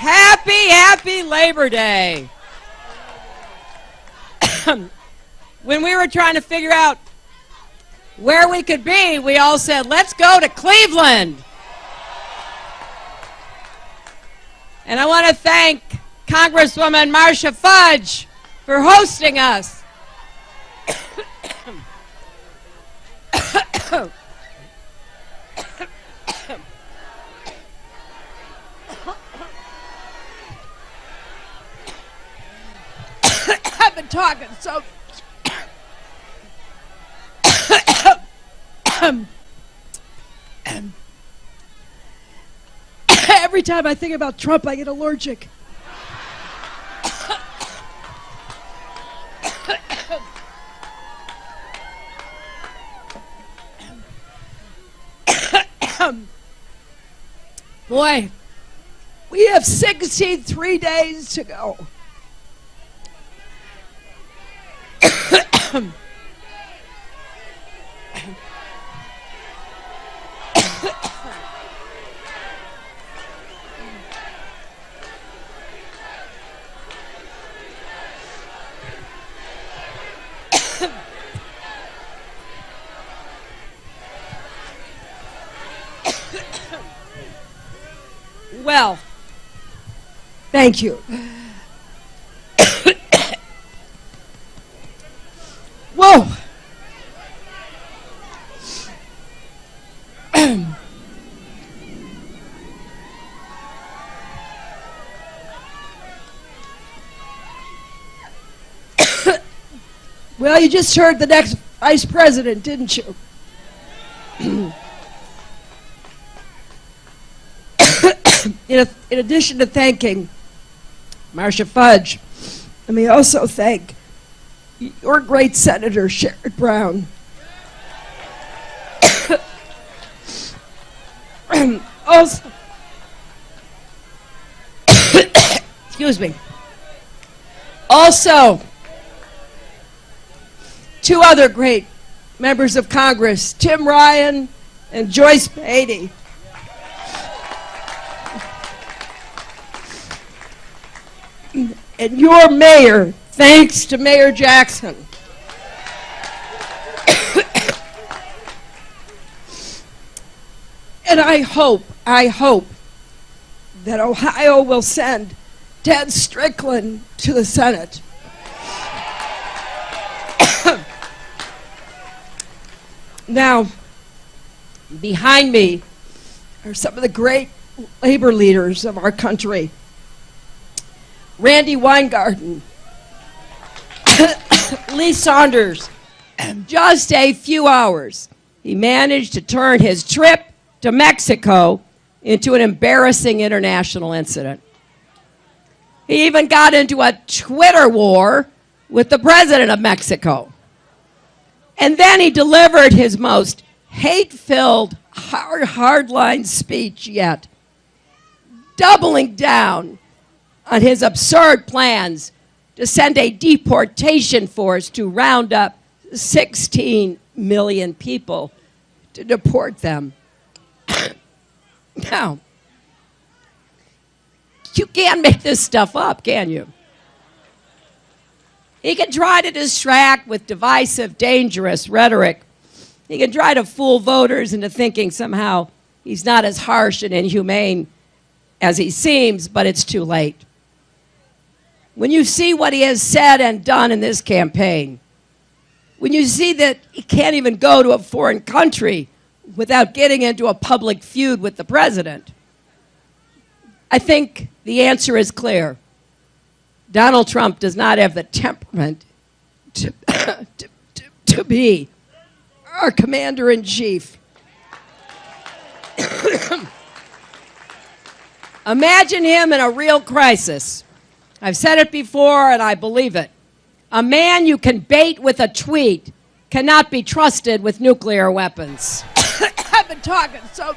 Happy Labor Day. When we were trying to figure out where we could be, we all said, let's go to Cleveland. And I want to thank Congresswoman Marcia Fudge for hosting us. I've been talking so every time I think about Trump, I get allergic. Boy, we have 63 days to go. Well, thank you. Whoa. Well, you just heard the next vice president, didn't you? In addition to thanking Marcia Fudge, let me also thank your great Senator Sherrod Brown. Also, excuse me. Also, two other great members of Congress, Tim Ryan and Joyce Beatty. And your mayor, thanks to Mayor Jackson. And I hope that Ohio will send Ted Strickland to the Senate. Now, behind me are some of the great labor leaders of our country. Randy Weingarten, Lee Saunders. Just a few hours, he managed to turn his trip to Mexico into an embarrassing international incident. He even got into a Twitter war with the president of Mexico. And then he delivered his most hate-filled, hardline speech yet, doubling down on his absurd plans to send a deportation force to round up 16 million people to deport them. Now, you can't make this stuff up, can you? He can try to distract with divisive, dangerous rhetoric. He can try to fool voters into thinking somehow he's not as harsh and inhumane as he seems, but it's too late. When you see what he has said and done in this campaign, when you see that he can't even go to a foreign country without getting into a public feud with the president, I think the answer is clear. Donald Trump does not have the temperament to be our commander-in-chief. Imagine him in a real crisis. I've said it before, and I believe it. A man you can bait with a tweet cannot be trusted with nuclear weapons. I've been talking so